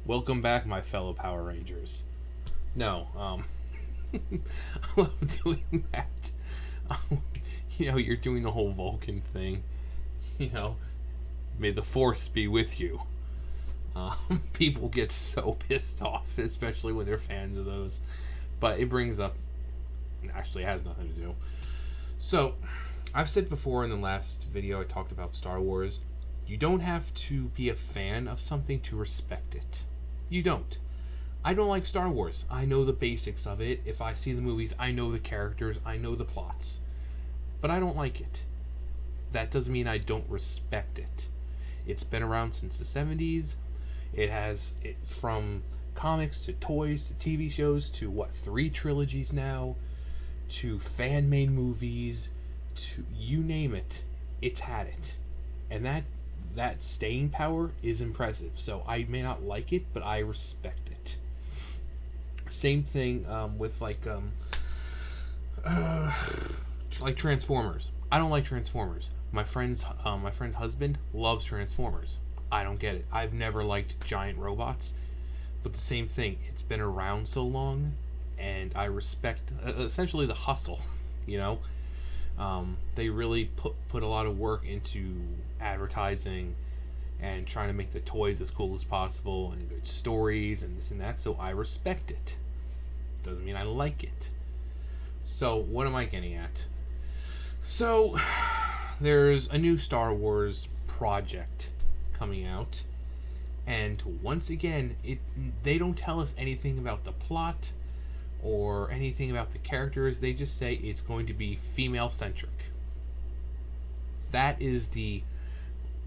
Welcome back, my fellow Power Rangers. No, I love doing that. Um, you're doing the whole Vulcan thing. You know, may the Force be with you. People get so pissed off, especially when they're fans of those. But it brings up, actually, it has nothing to do. So, I've said before in the last video I talked about Star Wars, you don't have to be a fan of something to respect it. You don't. I don't like Star Wars. I know the basics of it. If I see the movies, I know the characters, I know the plots. But I don't like it. That doesn't mean I don't respect it. It's been around since the 70s. It from comics to toys to TV shows to 3 trilogies now, to fan-made movies, to you name it, it's had it. And that staying power is impressive. So I may not like it, but I respect it. Same thing with like Transformers. I don't like Transformers. My friend's husband loves Transformers. I don't get it. I've never liked giant robots. But the same thing. It's been around so long, and I respect essentially the hustle. You know, they really put a lot of work into advertising and trying to make the toys as cool as possible and good stories and this and that. So I respect it. Doesn't mean I like it. So what am I getting at? So there's a new Star Wars project coming out, and once again, they don't tell us anything about the plot or anything about the characters. They just say it's going to be female centric. That is the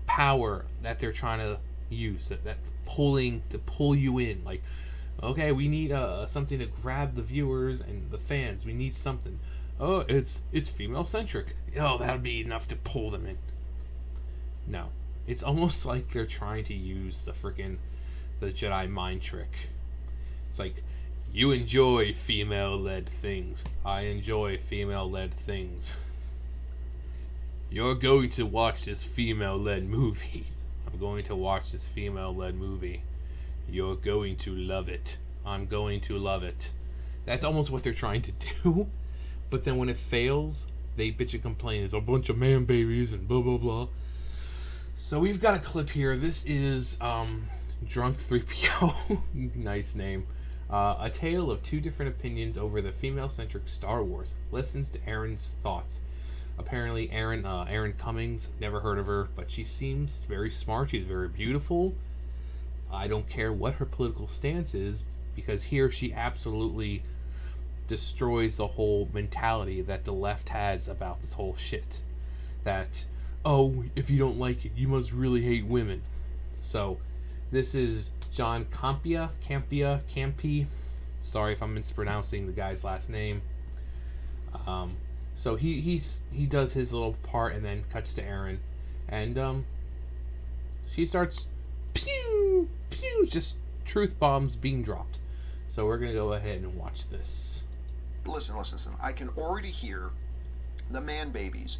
power that they're trying to use, that pulling to pull you in. Like, okay, we need something to grab the viewers and the fans. We need something. Oh, it's female centric. Oh, that'll be enough to pull them in. No, it's almost like they're trying to use the Jedi mind trick. It's like, you enjoy female-led things. I enjoy female-led things. You're going to watch this female-led movie. I'm going to watch this female-led movie. You're going to love it. I'm going to love it. That's almost what they're trying to do. But then when it fails, they bitch and complain. It's a bunch of man babies and blah blah blah. So we've got a clip here. This is Drunk 3PO. Nice name. A tale of 2 different opinions over the female-centric Star Wars. Listens to Aaron's thoughts. Apparently, Aaron Cummings, never heard of her, but she seems very smart. She's very beautiful. I don't care what her political stance is, because here she absolutely destroys the whole mentality that the left has about this whole shit. That, oh, if you don't like it, you must really hate women. So, this is John Campia. Sorry if I'm mispronouncing the guy's last name. So he does his little part and then cuts to Aaron, and she starts pew pew, just truth bombs being dropped. So we're gonna go ahead and watch this. Listen. I can already hear the man babies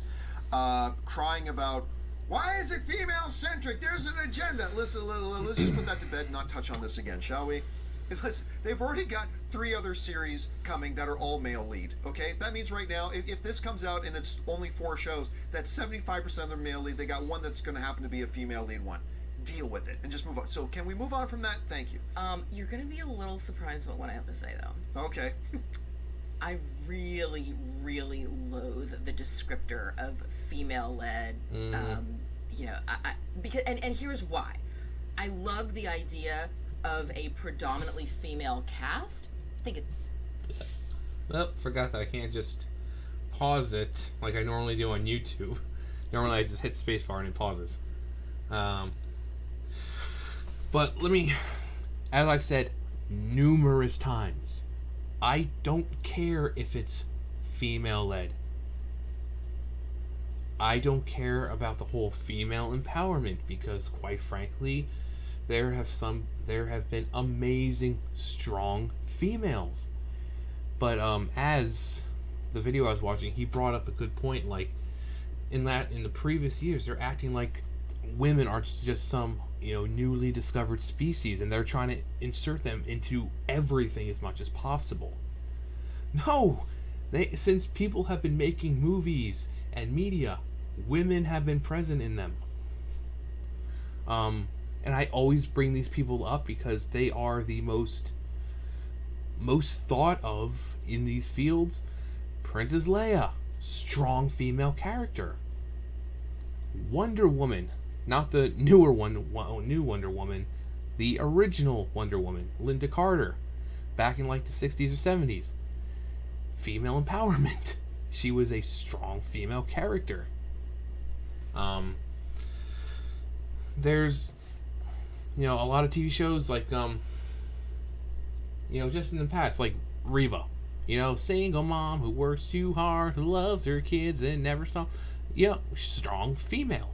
crying about, why is it female-centric? There's an agenda. Listen, let's just put that to bed and not touch on this again, shall we? Listen, they've already got 3 other series coming that are all male lead, okay? That means right now, if this comes out and it's only 4 shows, that's 75% of their male lead. They got one that's going to happen to be a female lead one. Deal with it and just move on. So can we move on from that? Thank you. You're going to be a little surprised about what I have to say, though. Okay. I really, really loathe the descriptor of female-led. Because here's why. I love the idea of a predominantly female cast. I think it's... Well, forgot that I can't just pause it like I normally do on YouTube. Normally I just hit spacebar and it pauses. But let me, as I've said numerous times, I don't care if it's female-led. I don't care about the whole female empowerment, because quite frankly, there have been amazing, strong females. But as the video I was watching, he brought up a good point. Like in the previous years, they're acting like women are just some newly discovered species, and they're trying to insert them into everything as much as possible. No, since people have been making movies and media, women have been present in them. And I always bring these people up because they are the most thought of in these fields. Princess Leia, strong female character. Wonder Woman, not the newer one, new Wonder Woman, the original Wonder Woman, Linda Carter, back in like the 60s or 70s. Female empowerment. She was a strong female character. There's a lot of TV shows like just in the past, like Reba, single mom who works too hard, who loves her kids and never stops. Strong female.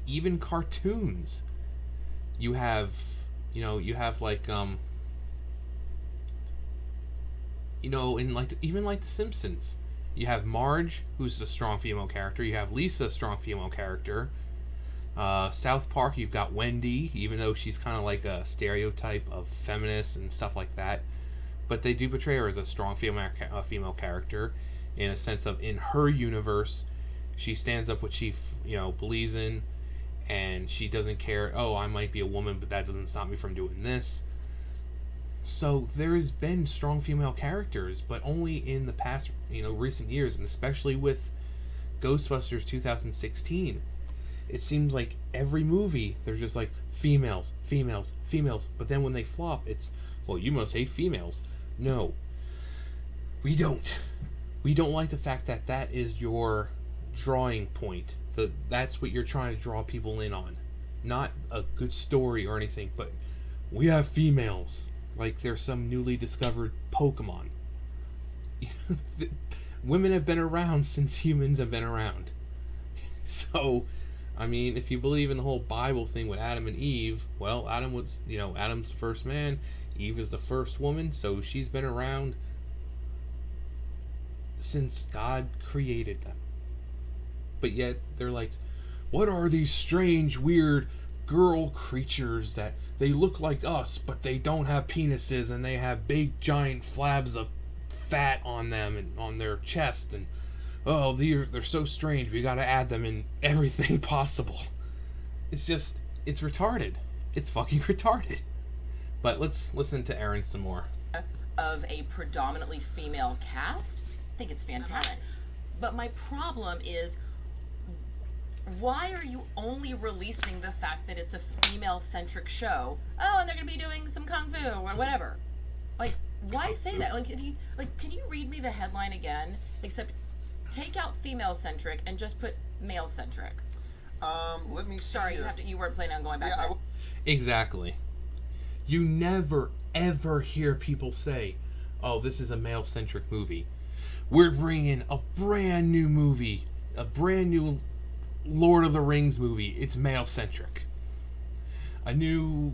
Even cartoons. You have like in like even like The Simpsons. You have Marge, who's a strong female character. You have Lisa, strong female character. South Park, you've got Wendy, even though she's kind of like a stereotype of feminist and stuff like that. But they do portray her as a strong female character, in a sense of, in her universe, she stands up what she believes in, and she doesn't care. Oh, I might be a woman, but that doesn't stop me from doing this. So there's been strong female characters, but only in the past, recent years, and especially with Ghostbusters 2016. It seems like every movie they're just like females, females, females, but then when they flop, it's, well, you must hate females. No, we don't. We don't like the fact that that is your drawing point. That's what you're trying to draw people in on. Not a good story or anything, but we have females. Like they're some newly discovered Pokemon. Women have been around since humans have been around. So, I mean, if you believe in the whole Bible thing with Adam and Eve, well, Adam was, Adam's the first man, Eve is the first woman, so she's been around since God created them. But yet, they're like, what are these strange, weird girl creatures that they look like us, but they don't have penises, and they have big, giant flabs of fat on them and on their chest, and oh, they're so strange, we gotta add them in everything possible. It's retarded. It's fucking retarded. But let's listen to Aaron some more. Of a predominantly female cast, I think it's fantastic. But my problem is, why are you only releasing the fact that it's a female-centric show? Oh, and they're gonna be doing some kung fu or whatever. Like, why say that? Like, can you read me the headline again? Except, take out female-centric and just put male-centric. Let me see. Sorry, here. you weren't planning on going back there. Exactly. You never, ever hear people say, oh, this is a male-centric movie. We're bringing a brand new movie, a brand new Lord of the Rings movie. It's male-centric. A new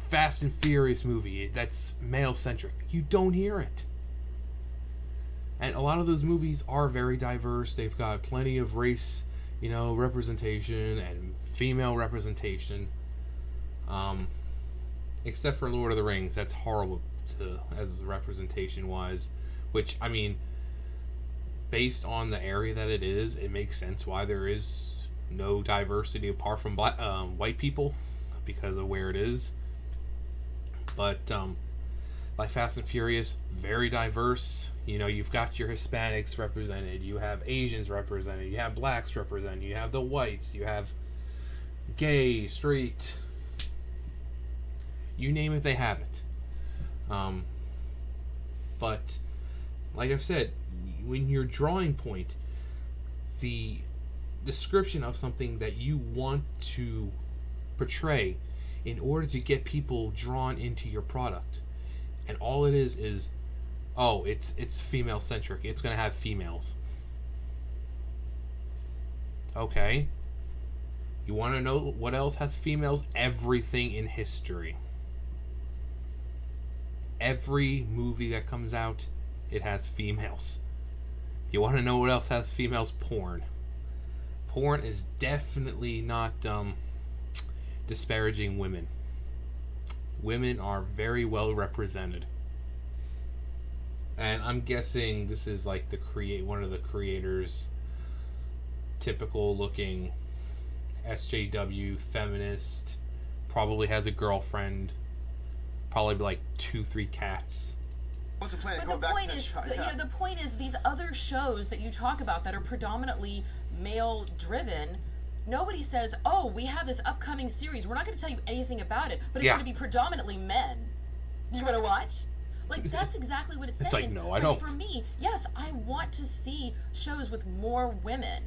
Fast and Furious movie that's male-centric. You don't hear it. And a lot of those movies are very diverse. They've got plenty of race, representation and female representation. Except for Lord of the Rings, that's horrible as representation wise. Which, I mean, based on the area that it is, it makes sense why there is no diversity apart from white people, because of where it is. But like Fast and Furious, very diverse. You've got your Hispanics represented, you have Asians represented, you have blacks represented, you have the whites, you have gay, straight, you name it, they have it. But like I've said, when your drawing point, the description of something that you want to portray in order to get people drawn into your product, and all it is oh, it's female centric, it's gonna have females. Okay, you want to know what else has females? Everything in history. Every movie that comes out, it has females. You want to know what else has females? Porn. porn is definitely not disparaging women. Women are very well represented. And I'm guessing this is like one of the creators, typical looking SJW feminist, probably has a girlfriend, probably like 2-3 cats. Wasn't planning But on the going back point to is, that shot. the point is, these other shows that you talk about that are predominantly male-driven, nobody says, "Oh, we have this upcoming series. We're not going to tell you anything about it, but it's Yeah. going to be predominantly men. You want to watch?" Like, that's exactly what it's saying. It's like, no, I don't. For me, yes, I want to see shows with more women,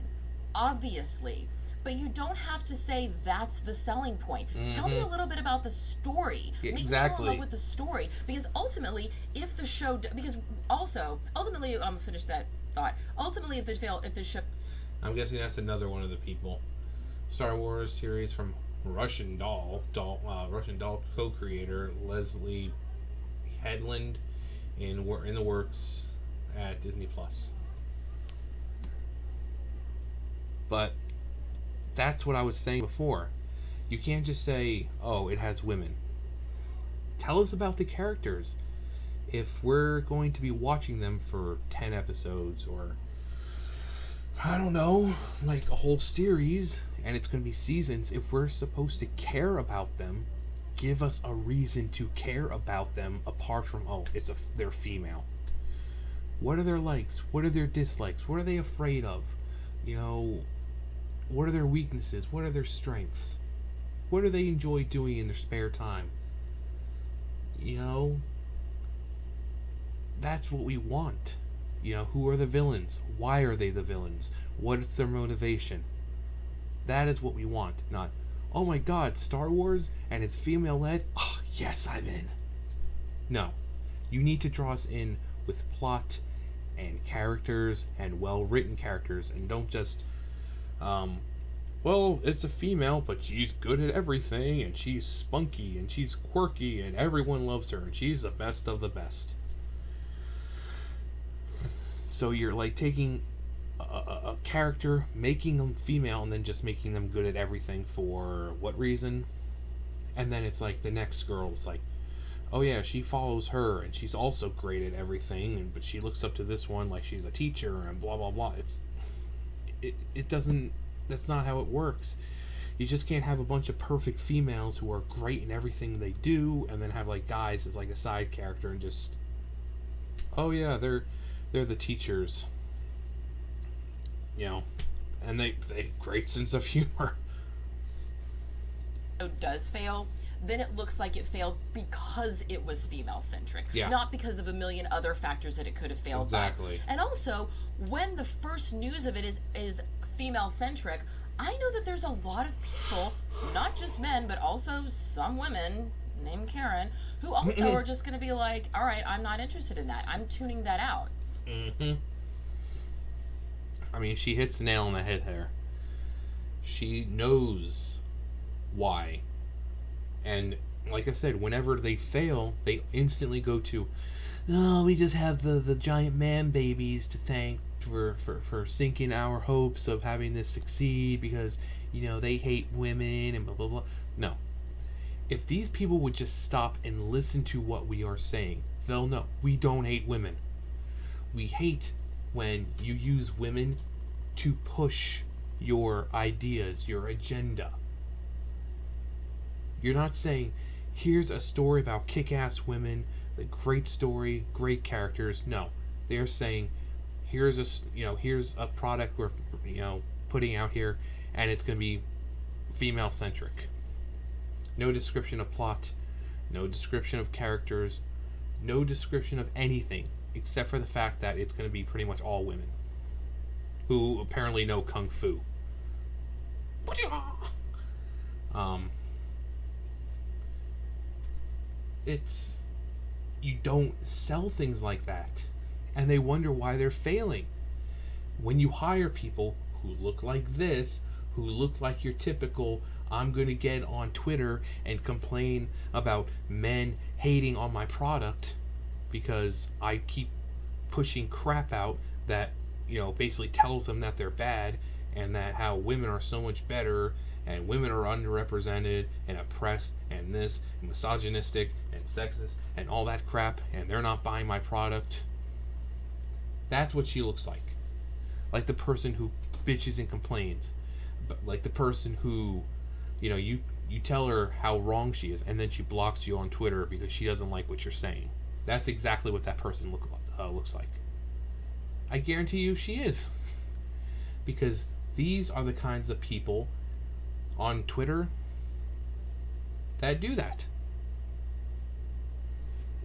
obviously. But you don't have to say that's the selling point. Tell me a little bit about the story. Yeah, Make exactly. me fall in love with the story. Because ultimately, if the show, ultimately, I'm gonna finish that thought. Ultimately, if the show, I'm guessing that's another one of the people. Star Wars series from Russian Doll co-creator Leslie Headland in the works at Disney Plus. But that's what I was saying before. You can't just say, "Oh, it has women." Tell us about the characters. If we're going to be watching them for 10 episodes or I don't know, like a whole series, and it's going to be seasons, if we're supposed to care about them, give us a reason to care about them apart from, oh, they're female. What are their likes? What are their dislikes? What are they afraid of? You know, what are their weaknesses? What are their strengths? What do they enjoy doing in their spare time? You know, that's what we want. You know, who are the villains? Why are they the villains? What is their motivation? That is what we want, not, oh my god, Star Wars and it's female led? Oh, yes, I'm in. No. You need to draw us in with plot and characters and well written characters, and don't just well, it's a female, but she's good at everything, and she's spunky, and she's quirky, and everyone loves her, and she's the best of the best. So you're like taking a character, making them female, and then just making them good at everything for what reason? And then it's like the next girl's like, oh yeah, she follows her, and she's also great at everything, but she looks up to this one like she's a teacher, and blah blah blah. It doesn't. That's not how it works. You just can't have a bunch of perfect females who are great in everything they do, and then have like guys as like a side character and just, oh yeah, they're the teachers, you know, and they great sense of humor. does fail, then it looks like it failed because it was female centric, not because of a million other factors that it could have failed exactly. by. And also, when the first news of it is female centric, I know that there's a lot of people, not just men, but also some women named Karen, who also are just going to be like, all right, I'm not interested in that. I'm tuning that out. I mean, she hits the nail on the head there. She knows why. And like I said, whenever they fail, they instantly go to, oh, we just have the giant man babies to thank for sinking our hopes of having this succeed because, you know, they hate women and blah blah blah. No. If these people would just stop and listen to what we are saying, they'll know we don't hate women. We hate when you use women to push your ideas, your agenda. You're not saying, here's a story about kick-ass women, the great story, great characters. No, they're saying, here's a product we're putting out here, and it's going to be female-centric. No description of plot, no description of characters, no description of anything, except for the fact that it's going to be pretty much all women who apparently know kung fu. You don't sell things like that, and they wonder why they're failing. When you hire people who look like this, who look like your typical, I'm going to get on Twitter and complain about men hating on my product because I keep pushing crap out that, basically tells them that they're bad, and that how women are so much better and women are underrepresented and oppressed and this and misogynistic and sexist and all that crap, and they're not buying my product. That's what she looks like. Like the person who bitches and complains. But like the person who, you tell her how wrong she is, and then she blocks you on Twitter because she doesn't like what you're saying. That's exactly what that person looks like. I guarantee you she is. Because these are the kinds of people on Twitter that do that.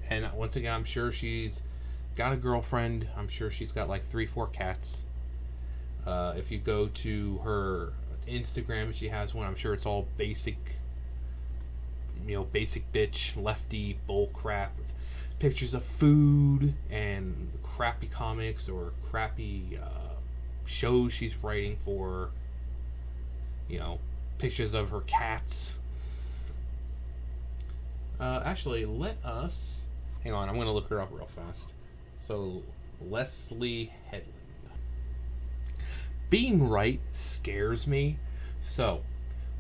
And once again, I'm sure she's got a girlfriend. I'm sure she's got like 3-4 cats. If you go to her Instagram, she has one. I'm sure it's all basic, basic bitch, lefty bull crap with pictures of food and crappy comics or crappy shows she's writing for. Pictures of her cats. Actually, let us... Hang on, I'm going to look her up real fast. So, Leslie Headland. Being right scares me. So,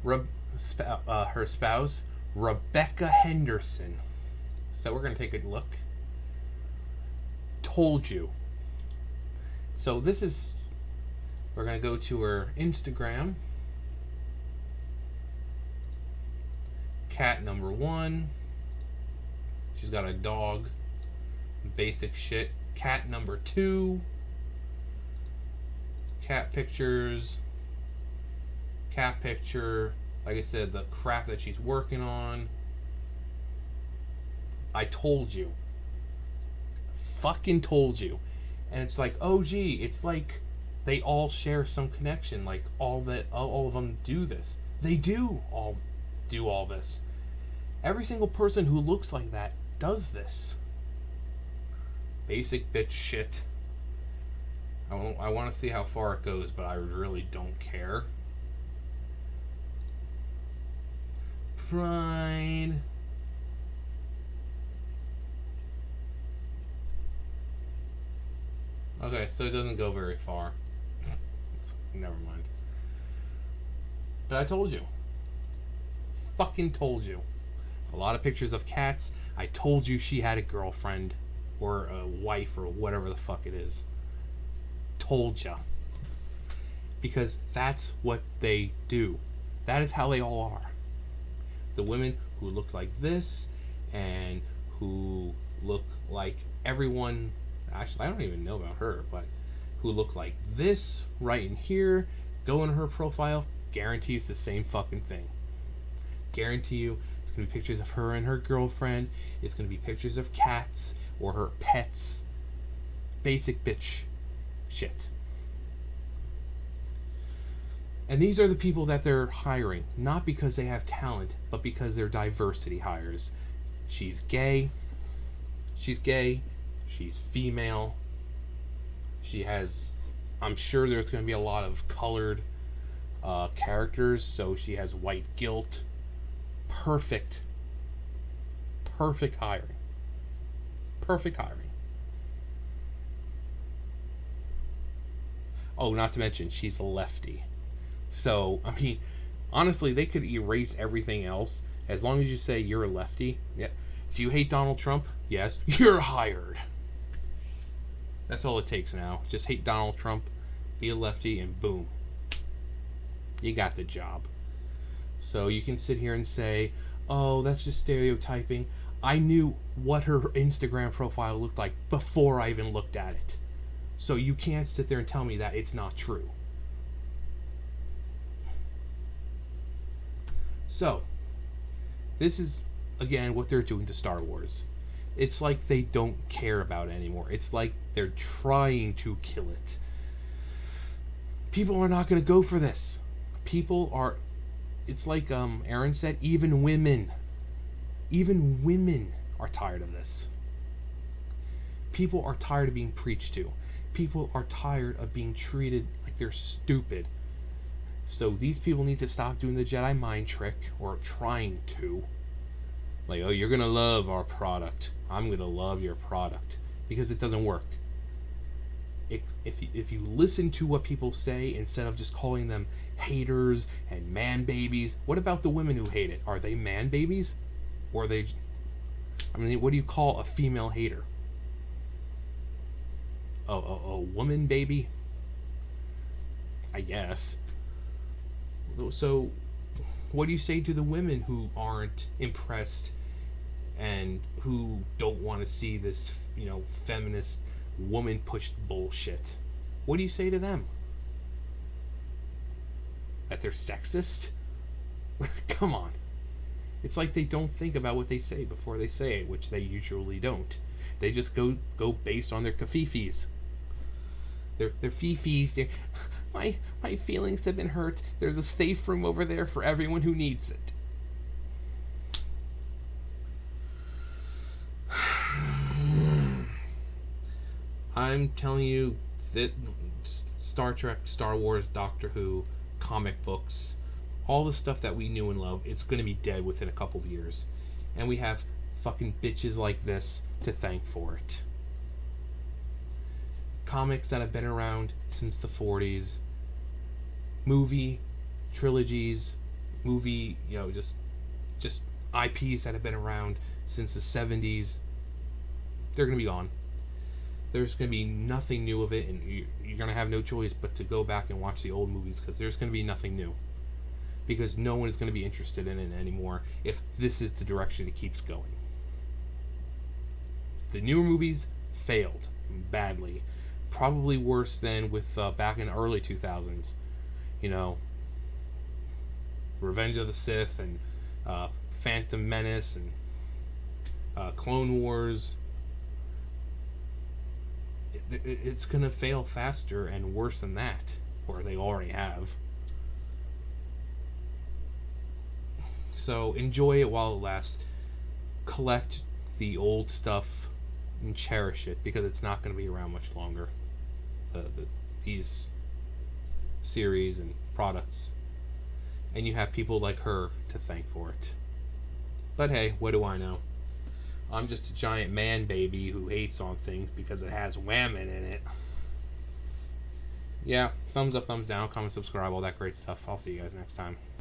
her spouse, Rebecca Henderson. So, we're going to take a look. Told you. So, this is... We're going to go to her Instagram. Cat number 1. She's got a dog. Basic shit. Cat number 2. Cat pictures. Cat picture. Like I said, the crap that she's working on. I told you. Fucking told you. And it's like, oh gee, it's like they all share some connection. Like all of them do this. They do all this. Every single person who looks like that does this. Basic bitch shit. I want to see how far it goes, but I really don't care. Pride. Okay, so it doesn't go very far. Never mind. But I told you. Fucking told you. A lot of pictures of cats. I told you she had a girlfriend or a wife or whatever the fuck it is. Told ya. Because that's what they do. That is how they all are. The women who look like this and who look like everyone, actually I don't even know about her, but who look like this right in here, go in her profile, guarantees the same fucking thing. Guarantee you it's going to be pictures of her and her girlfriend. It's going to be pictures of cats or her pets. Basic bitch shit. And these are the people that they're hiring, not because they have talent, but because they're diversity hires. She's gay. She's female. She has, I'm sure there's going to be a lot of colored characters, so she has white guilt. Perfect hiring. Perfect hiring. Oh, not to mention, she's a lefty. So, I mean, honestly, they could erase everything else as long as you say you're a lefty. Yeah. Do you hate Donald Trump? Yes. You're hired. That's all it takes now. Just hate Donald Trump, be a lefty, and boom. You got the job. So you can sit here and say, oh, that's just stereotyping. I knew what her Instagram profile looked like before I even looked at it. So you can't sit there and tell me that it's not true. So, this is, again, what they're doing to Star Wars. It's like they don't care about it anymore. It's like they're trying to kill it. People are not going to go for this. People are... It's like Aaron said, even women are tired of this. People are tired of being preached to. People are tired of being treated like they're stupid. So these people need to stop doing the Jedi mind trick, or trying to. Like, oh, you're gonna love our product. I'm gonna love your product. Because it doesn't work. if you listen to what people say instead of just calling them haters and man babies. What about the women who hate it? Are they man babies? Or are they, I mean, what do you call a female hater? A woman baby? I guess. So, what do you say to the women who aren't impressed and who don't want to see this, feminist woman pushed bullshit? What do you say to them? That they're sexist? Come on. It's like they don't think about what they say before they say it, which they usually don't. They just go based on their kafifis. Their fifis. My feelings have been hurt. There's a safe room over there for everyone who needs it. I'm telling you that Star Trek, Star Wars, Doctor Who, comic books, all the stuff that we knew and loved, it's going to be dead within a couple of years. And we have fucking bitches like this to thank for it. Comics that have been around since the 40s, movie trilogies, just IPs that have been around since the 70s, they're going to be gone. There's going to be nothing new of it, and you're going to have no choice but to go back and watch the old movies, because there's going to be nothing new. Because no one is going to be interested in it anymore if this is the direction it keeps going. The newer movies failed badly. Probably worse than with back in the early 2000s. Revenge of the Sith and Phantom Menace and Clone Wars. It's going to fail faster and worse than that, or they already have. So enjoy it while it lasts. Collect the old stuff and cherish it, because it's not going to be around much longer. These series and products. And you have people like her to thank for it. But hey, what do I know? I'm just a giant man baby who hates on things because it has women in it. Yeah, thumbs up, thumbs down, comment, subscribe, all that great stuff. I'll see you guys next time.